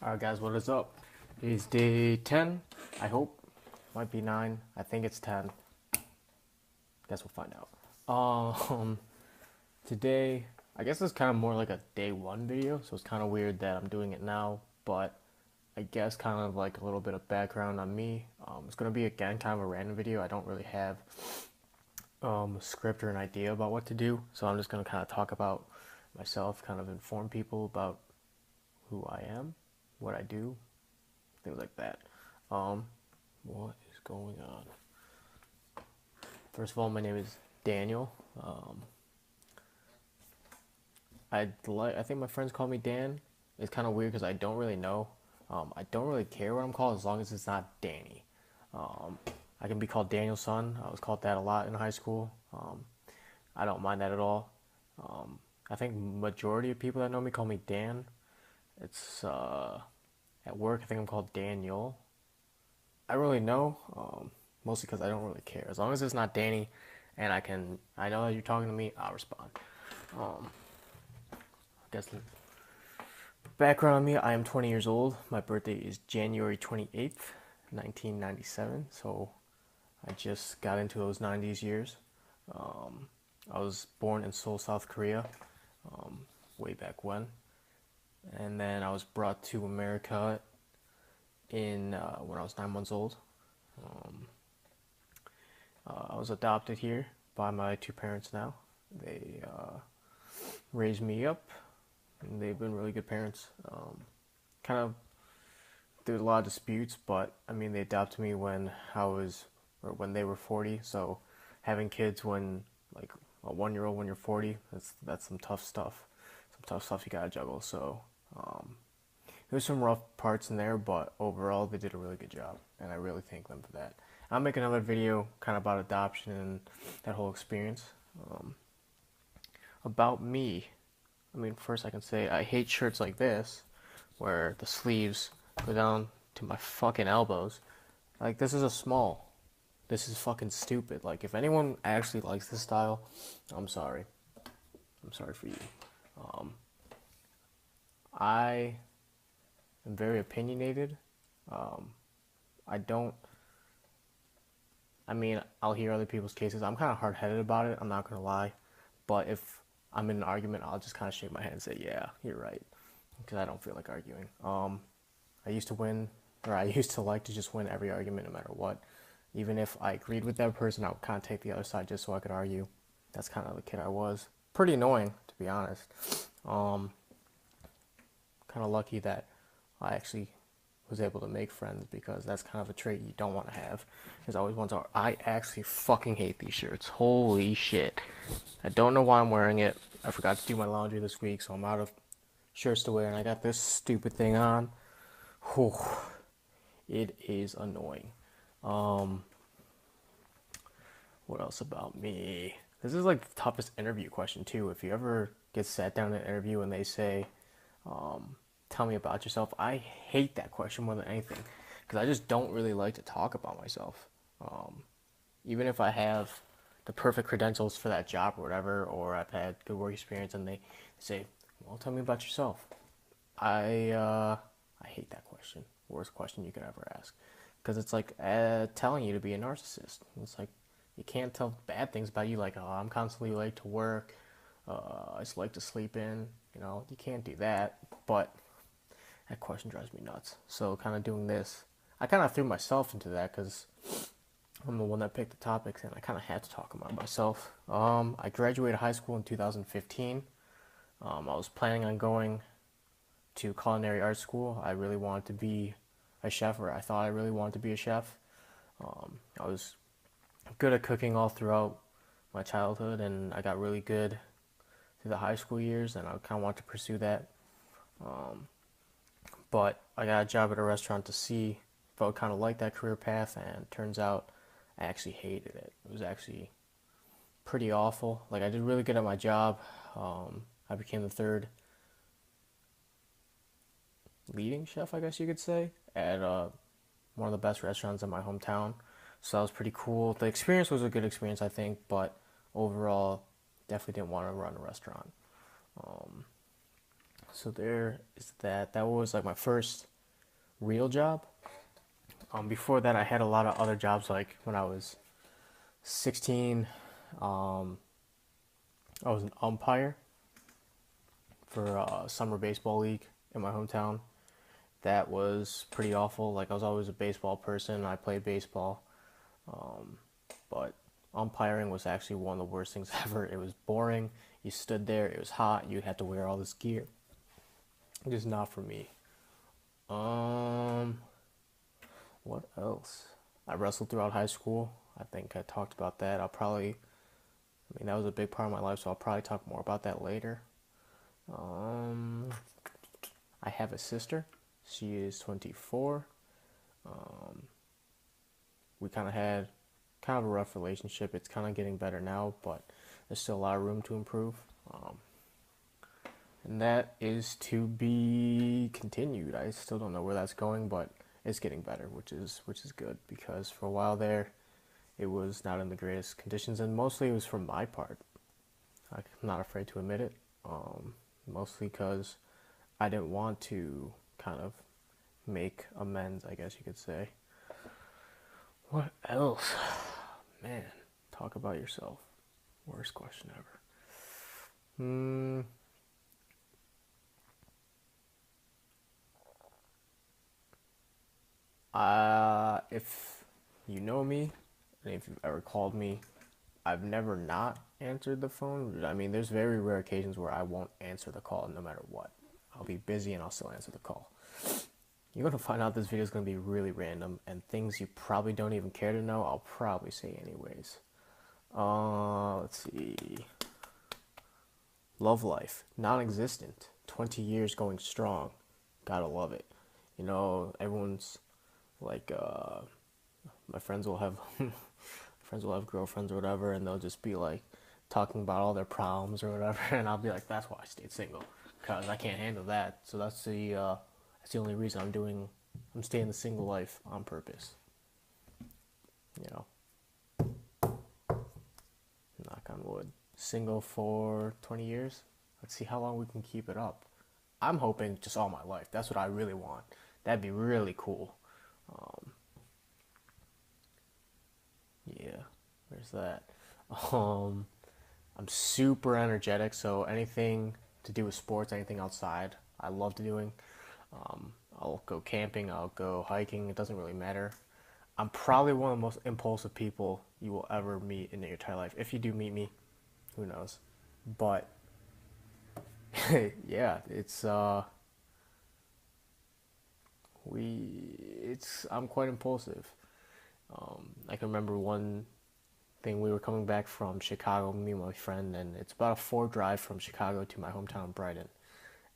Alright guys, what is up? It's day 10, I hope. Might be 9. I think it's 10. Guess we'll find out. Today, I guess it's kind of more like a day 1 video, so it's kind of weird that I'm doing it now, but I guess kind of like a little bit of background on me. It's going to be again kind of a random video. I don't really have a script or an idea about what to do, so I'm just going to kind of talk about myself, kind of inform people about who I am, what I do, things like that. What is going on? First of all, my name is Daniel. I think my friends call me Dan. It's kind of weird because I don't really know. I don't really care what I'm called as long as it's not Danny. I can be called Daniel's son. I was called that a lot in high school. I don't mind that at all. I think majority of people that know me call me Dan. It's at work. I think I'm called Daniel. I really know, mostly because I don't really care. As long as it's not Danny, and I know that you're talking to me, I'll respond. I guess background on me: I am 20 years old. My birthday is January 28th, 1997. So I just got into those 90s years. I was born in Seoul, South Korea, way back and then I was brought to America in when I was 9 months old. I was adopted here by my two parents now. They raised me up, and they've been really good parents. Kind of, there's a lot of disputes, but I mean, they adopted me when when they were 40. So having kids when like a 1 year old when you're 40, that's some tough stuff. Some tough stuff you gotta juggle. So there's some rough parts in there, but overall they did a really good job, and I really thank them for that. I'll make another video kind of about adoption and that whole experience. About me, I mean, first I can say I hate shirts like this, where the sleeves go down to my fucking elbows. Like, this is a small. This is fucking stupid. Like, if anyone actually likes this style, I'm sorry. I'm sorry for you. I am very opinionated. I don't. I mean, I'll hear other people's cases. I'm kind of hard-headed about it. I'm not gonna lie, but if I'm in an argument, I'll just kind of shake my head and say, "Yeah, you're right," because I don't feel like arguing. I used to win, or I used to like to just win every argument, no matter what. Even if I agreed with that person, I would kind of take the other side just so I could argue. That's kind of the kid I was. Pretty annoying, to be honest. Kind of lucky that I actually was able to make friends, because that's kind of a trait you don't want to have. Because I always want to. I actually fucking hate these shirts. Holy shit! I don't know why I'm wearing it. I forgot to do my laundry this week, so I'm out of shirts to wear, and I got this stupid thing on. Whew. It is annoying. What else about me? This is like the toughest interview question too. If you ever get sat down in an interview and they say, tell me about yourself, I hate that question more than anything, because I just don't really like to talk about myself. Even if I have the perfect credentials for that job or whatever, or I've had good work experience, and they say, well, tell me about yourself. I hate that question. Worst question you could ever ask, because it's like telling you to be a narcissist. It's like you can't tell bad things about you, like, oh, I'm constantly late to work. I just like to sleep in. You can't do that. But that question drives me nuts. So kind of doing this, I kind of threw myself into that because I'm the one that picked the topics, and I kind of had to talk about myself. I graduated high school in 2015. I was planning on going to culinary arts school. I really wanted to be a chef, or I thought I really wanted to be a chef. I was good at cooking all throughout my childhood, and I got really good through the high school years, and I kind of want to pursue that. But I got a job at a restaurant to see if I would kind of like that career path, and turns out I actually hated it. It was actually pretty awful. Like, I did really good at my job. I became the third leading chef, I guess you could say, at one of the best restaurants in my hometown. So that was pretty cool. The experience was a good experience, I think, but overall, definitely didn't want to run a restaurant. So there is that. That was like my first real job. Before that, I had a lot of other jobs. Like when I was 16, um, I was an umpire for a summer baseball league in my hometown. That was pretty awful. Like I was always a baseball person. I played baseball, but umpiring was actually one of the worst things ever. It was boring. You stood there. It was hot. You had to wear all this gear. Just not for me. Um, what else? I wrestled throughout high school. I think I talked about that. That was a big part of my life, so I'll probably talk more about that later. Um, I have a sister. She is 24. Um, we kind of a rough relationship. It's kind of getting better now, but there's still a lot of room to improve. Um, and that is to be continued. I still don't know where that's going, but it's getting better, which is good because for a while there, it was not in the greatest conditions, and mostly it was from my part. I'm not afraid to admit it. Mostly because I didn't want to kind of make amends, I guess you could say. What else? Man, talk about yourself. Worst question ever. Hmm. If you know me, and if you've ever called me, I've never not answered the phone. I mean, there's very rare occasions where I won't answer the call no matter what. I'll be busy and I'll still answer the call. You're gonna find out this video is gonna be really random and things you probably don't even care to know. I'll probably say anyways. Let's see. Love life, non-existent. 20 years going strong. Gotta love it. Everyone's like, my friends will have friends will have girlfriends or whatever, and they'll just be like talking about all their problems or whatever, and I'll be like, that's why I stayed single, cause I can't handle that. So that's the only reason I'm staying the single life on purpose. You know, knock on wood. Single for 20 years. Let's see how long we can keep it up. I'm hoping just all my life. That's what I really want. That'd be really cool. Um, yeah, there's that. Um, I'm super energetic, so anything to do with sports, anything outside, I love doing. I'll go camping, I'll go hiking, it doesn't really matter. I'm probably one of the most impulsive people you will ever meet in your entire life. If you do meet me, who knows? But yeah, I'm quite impulsive. I can remember one thing, we were coming back from Chicago, me and my friend, and it's about a 4 drive from Chicago to my hometown, Brighton.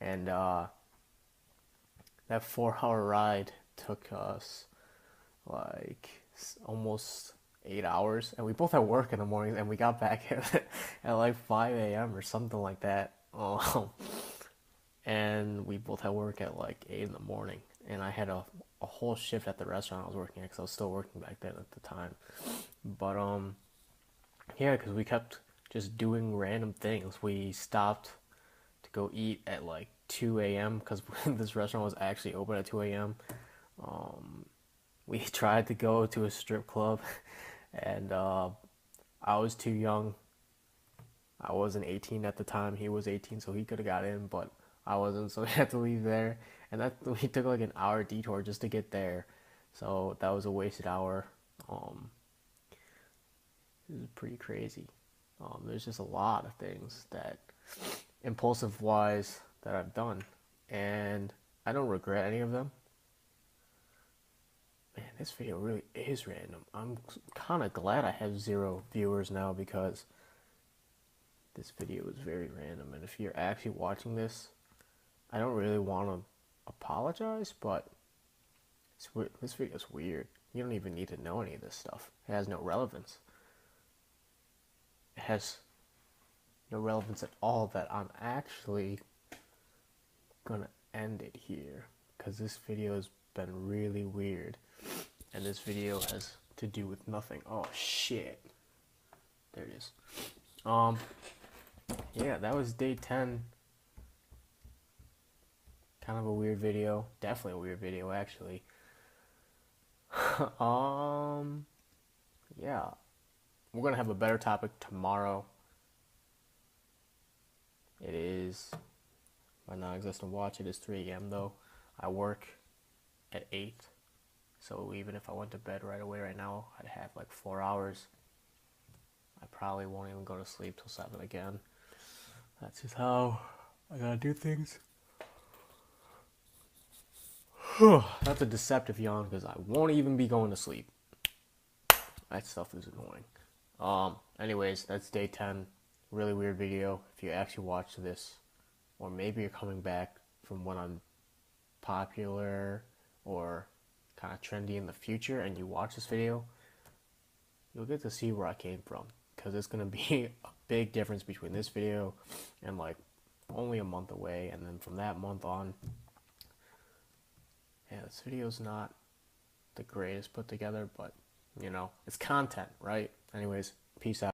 And that 4 hour ride took us like almost 8 hours, and we both had work in the mornings, and we got back at like 5 a.m. or something like that. And we both had work at like 8 in the morning, and I had a whole shift at the restaurant I was working at because I was still working back then at the time. But yeah, because we kept just doing random things. We stopped to go eat at like 2 a.m. because this restaurant was actually open at 2 a.m. We tried to go to a strip club, and I was too young. I wasn't 18 at the time. He was 18, so he could have got in, but I wasn't, so we had to leave there. And that we took like an hour detour just to get there, so that was a wasted hour. Um, it was pretty crazy. There's just a lot of things that, impulsive wise, that I've done, and I don't regret any of them. Man, this video really is random. I'm kind of glad I have 0 viewers now because this video is very random. And if you're actually watching this, I don't really want to apologize, but this video is weird. You don't even need to know any of this stuff. It has no relevance. It has no relevance at all that I'm actually gonna end it here because this video has been really weird, and this video has to do with nothing. Oh shit, there it is. Yeah, that was day 10 Kind of a weird video. Definitely a weird video, actually. um, yeah. We're going to have a better topic tomorrow. It is my non-existent watch. It is 3 a.m. though. I work at 8. So even if I went to bed right away right now, I'd have like 4 hours. I probably won't even go to sleep till 7 again. That's just how I gotta do things. That's a deceptive yawn because I won't even be going to sleep. That stuff is annoying. Anyways, that's day 10. Really weird video. If you actually watch this, or maybe you're coming back from when I'm popular or kind of trendy in the future and you watch this video, you'll get to see where I came from. Because it's going to be a big difference between this video and like only a month away. And then from that month on, yeah, this video's not the greatest put together, but you know, it's content, right? Anyways, peace out.